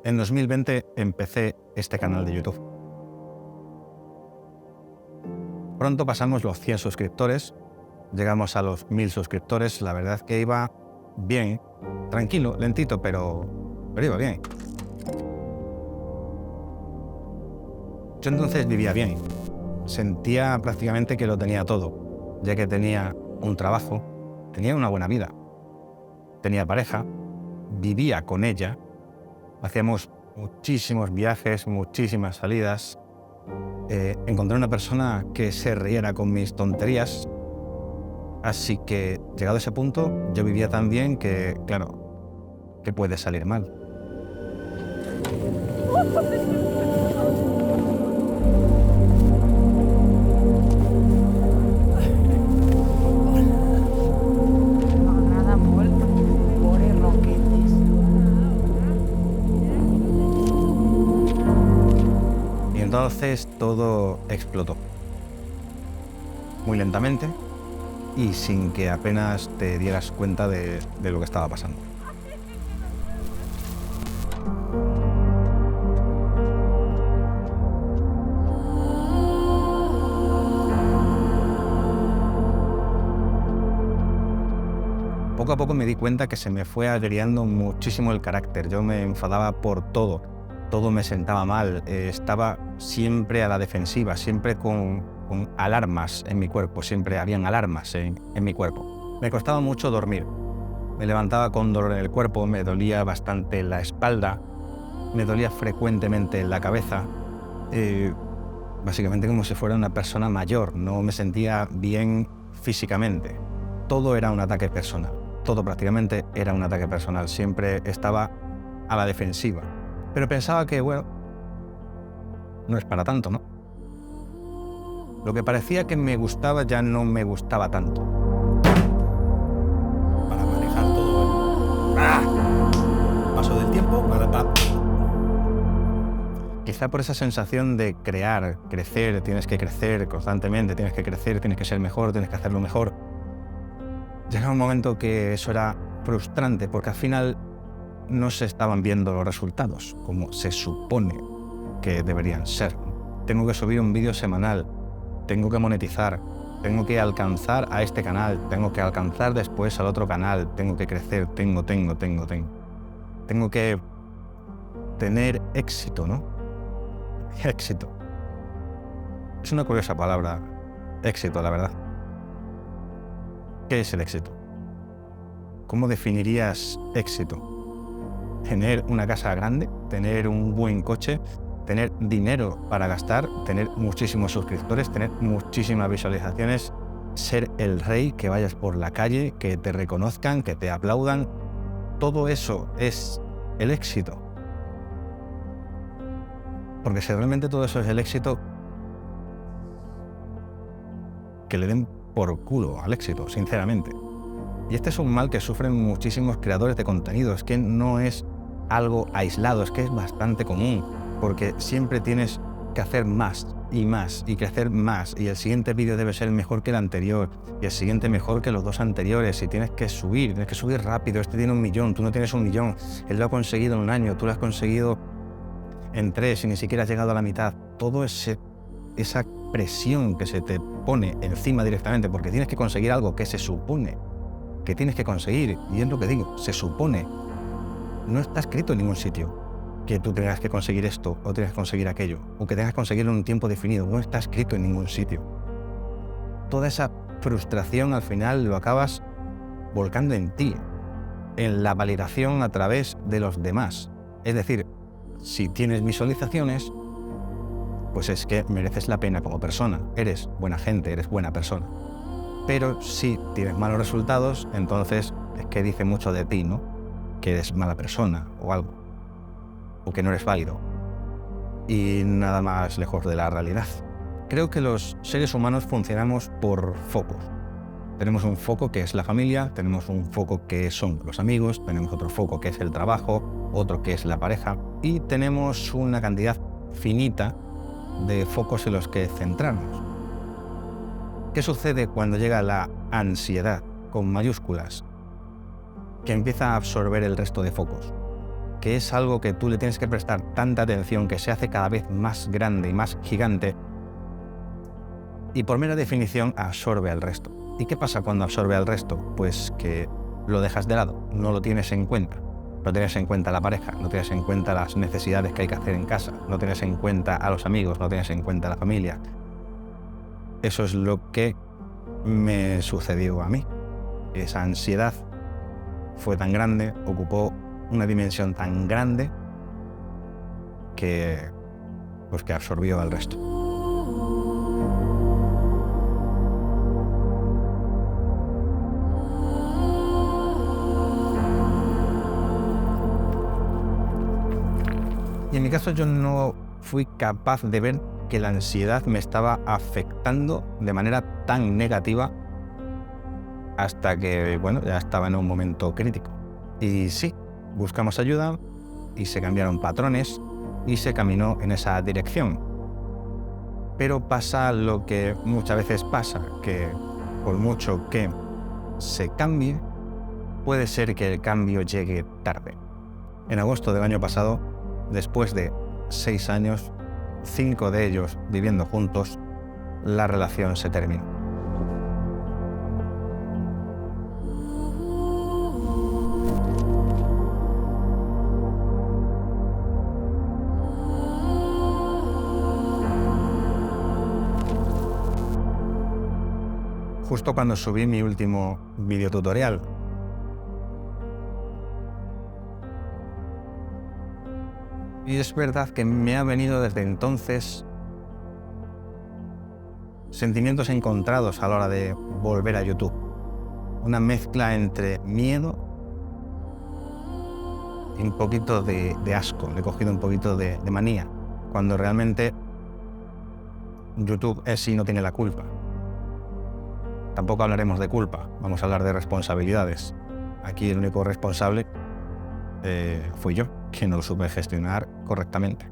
En 2020 empecé este canal de YouTube. Pronto pasamos los 100 suscriptores, llegamos a los 1000 suscriptores. La verdad es que iba bien, tranquilo, lentito, pero iba bien. Yo entonces vivía bien, sentía prácticamente que lo tenía todo, ya que tenía un trabajo, tenía una buena vida, tenía pareja, vivía con ella, hacíamos muchísimos viajes, muchísimas salidas. Encontré una persona que se riera con mis tonterías, así que llegado a ese punto yo vivía tan bien que, claro, que puede salir mal. M'agrada molt veure roquetes. Y entonces todo explotó. Muy lentamente y sin que apenas te dieras cuenta de lo que estaba pasando. Poco a poco me di cuenta que se me fue agriando muchísimo el carácter. Yo me enfadaba por todo, todo me sentaba mal, estaba siempre a la defensiva, siempre con alarmas en mi cuerpo, siempre habían alarmas en mi cuerpo. Me costaba mucho dormir, me levantaba con dolor en el cuerpo, me dolía bastante la espalda, me dolía frecuentemente la cabeza, básicamente como si fuera una persona mayor, no me sentía bien físicamente. Todo era un ataque personal. Todo prácticamente era un ataque personal, siempre estaba a la defensiva. Pero pensaba que, bueno, no es para tanto, ¿no? Lo que parecía que me gustaba ya no me gustaba tanto. Para manejar todo el paso del tiempo, quizá por esa sensación de crear, crecer, tienes que crecer constantemente, tienes que crecer, tienes que ser mejor, tienes que hacerlo mejor. Llegaba un momento que eso era frustrante porque al final no se estaban viendo los resultados como se supone que deberían ser. Tengo que subir un vídeo semanal, tengo que monetizar, tengo que alcanzar a este canal, tengo que alcanzar después al otro canal, tengo que crecer, tengo que tener éxito, ¿no? Éxito. Es una curiosa palabra, éxito, la verdad. ¿Qué es el éxito? ¿Cómo definirías éxito? ¿Tener una casa grande? ¿Tener un buen coche? ¿Tener dinero para gastar? ¿Tener muchísimos suscriptores? ¿Tener muchísimas visualizaciones? ¿Ser el rey? ¿Que vayas por la calle? ¿Que te reconozcan? ¿Que te aplaudan? Todo eso es el éxito. Porque si realmente todo eso es el éxito, que le den por culo al éxito, sinceramente. Y este es un mal que sufren muchísimos creadores de contenido, es que no es algo aislado, es que es bastante común, porque siempre tienes que hacer más y crecer más, y el siguiente vídeo debe ser mejor que el anterior, y el siguiente mejor que los dos anteriores, y tienes que subir rápido. Este tiene 1 millón, tú no tienes 1 millón, él lo ha conseguido en 1 año, tú lo has conseguido en 3 y ni siquiera has llegado a la mitad. Todo esa presión que se te pone encima directamente porque tienes que conseguir algo que se supone que tienes que conseguir, y es lo que digo, se supone. No está escrito en ningún sitio que tú tengas que conseguir esto o tengas que conseguir aquello, o que tengas que conseguirlo en un tiempo definido. No está escrito en ningún sitio. Toda esa frustración al final lo acabas volcando en ti, en la validación a través de los demás. Es decir, si tienes visualizaciones, pues es que mereces la pena como persona, eres buena gente, eres buena persona. Pero si tienes malos resultados, entonces es que dice mucho de ti, ¿no? Que eres mala persona o algo, o que no eres válido. Y nada más lejos de la realidad. Creo que los seres humanos funcionamos por focos. Tenemos un foco que es la familia, tenemos un foco que son los amigos, tenemos otro foco que es el trabajo, otro que es la pareja, y tenemos una cantidad finita de focos en los que centrarnos. ¿Qué sucede cuando llega la ansiedad, con mayúsculas, que empieza a absorber el resto de focos? que es algo que tú le tienes que prestar tanta atención, que se hace cada vez más grande y más gigante, y por mera definición absorbe al resto. ¿Y qué pasa cuando absorbe al resto? Pues que lo dejas de lado, no lo tienes en cuenta. No tienes en cuenta la pareja, no tienes en cuenta las necesidades que hay que hacer en casa, no tienes en cuenta a los amigos, no tienes en cuenta a la familia. Eso es lo que me sucedió a mí. Esa ansiedad fue tan grande, ocupó una dimensión tan grande que absorbió al resto. Y en mi caso yo no fui capaz de ver que la ansiedad me estaba afectando de manera tan negativa hasta que, ya estaba en un momento crítico. Y sí, buscamos ayuda y se cambiaron patrones y se caminó en esa dirección. Pero pasa lo que muchas veces pasa, que por mucho que se cambie, puede ser que el cambio llegue tarde. En agosto del año pasado, después de 6 años, 5 de ellos viviendo juntos, la relación se terminó. Justo cuando subí mi último videotutorial. Y es verdad que me ha venido desde entonces sentimientos encontrados a la hora de volver a YouTube. Una mezcla entre miedo y un poquito de asco. Le he cogido un poquito de manía, cuando realmente YouTube es y no tiene la culpa. Tampoco hablaremos de culpa, vamos a hablar de responsabilidades. Aquí el único responsable fui yo, que no lo supe gestionar correctamente.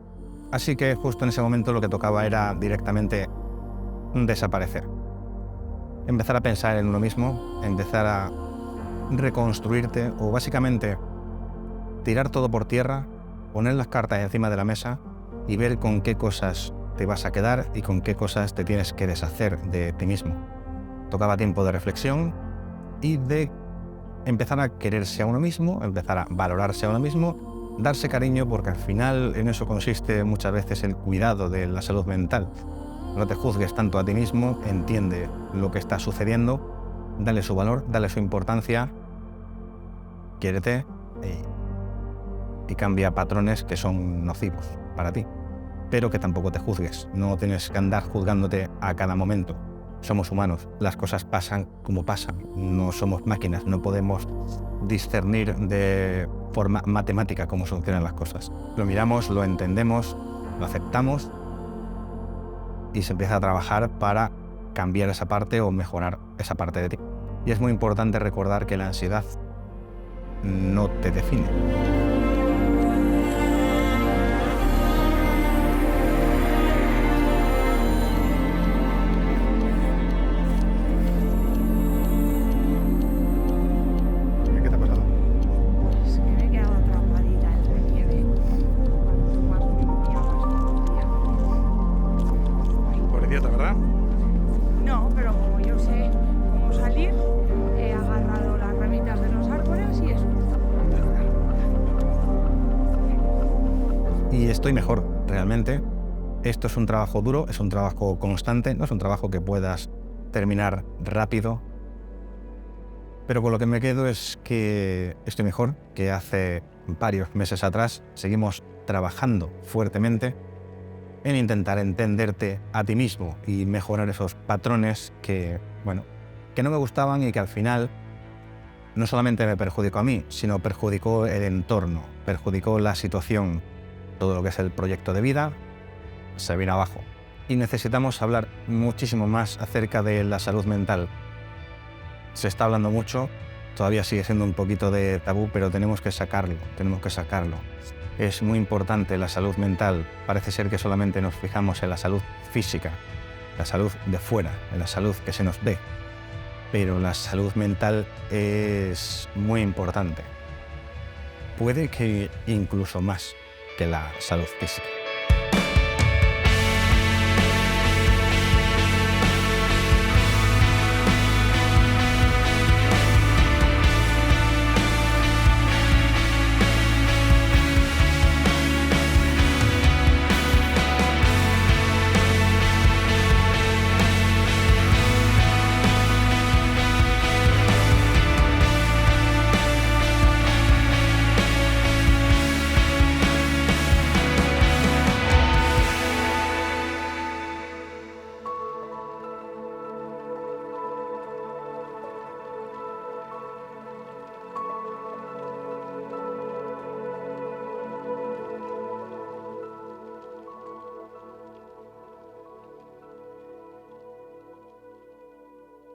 Así que justo en ese momento lo que tocaba era directamente desaparecer. Empezar a pensar en uno mismo, empezar a reconstruirte o básicamente tirar todo por tierra, poner las cartas encima de la mesa y ver con qué cosas te vas a quedar y con qué cosas te tienes que deshacer de ti mismo. Tocaba tiempo de reflexión y de empezar a quererse a uno mismo, empezar a valorarse a uno mismo, darse cariño, porque al final en eso consiste muchas veces el cuidado de la salud mental. No te juzgues tanto a ti mismo, entiende lo que está sucediendo, dale su valor, dale su importancia, quiérete y cambia patrones que son nocivos para ti, pero que tampoco te juzgues, no tienes que andar juzgándote a cada momento. Somos humanos, las cosas pasan como pasan, no somos máquinas, no podemos discernir de forma matemática cómo funcionan las cosas. Lo miramos, lo entendemos, lo aceptamos y se empieza a trabajar para cambiar esa parte o mejorar esa parte de ti. Y es muy importante recordar que la ansiedad no te define. ¿Verdad? No, pero como yo sé cómo salir, he agarrado las ramitas de los árboles y eso. Y estoy mejor, realmente. Esto es un trabajo duro, es un trabajo constante, no es un trabajo que puedas terminar rápido. Pero con lo que me quedo es que estoy mejor que hace varios meses atrás. Seguimos trabajando fuertemente en intentar entenderte a ti mismo y mejorar esos patrones que no me gustaban y que al final no solamente me perjudicó a mí, sino perjudicó el entorno, perjudicó la situación. Todo lo que es el proyecto de vida se vino abajo. Y necesitamos hablar muchísimo más acerca de la salud mental. Se está hablando mucho, todavía sigue siendo un poquito de tabú, pero tenemos que sacarlo. Es muy importante la salud mental. Parece ser que solamente nos fijamos en la salud física, la salud de fuera, en la salud que se nos ve. Pero la salud mental es muy importante. puede que incluso más que la salud física.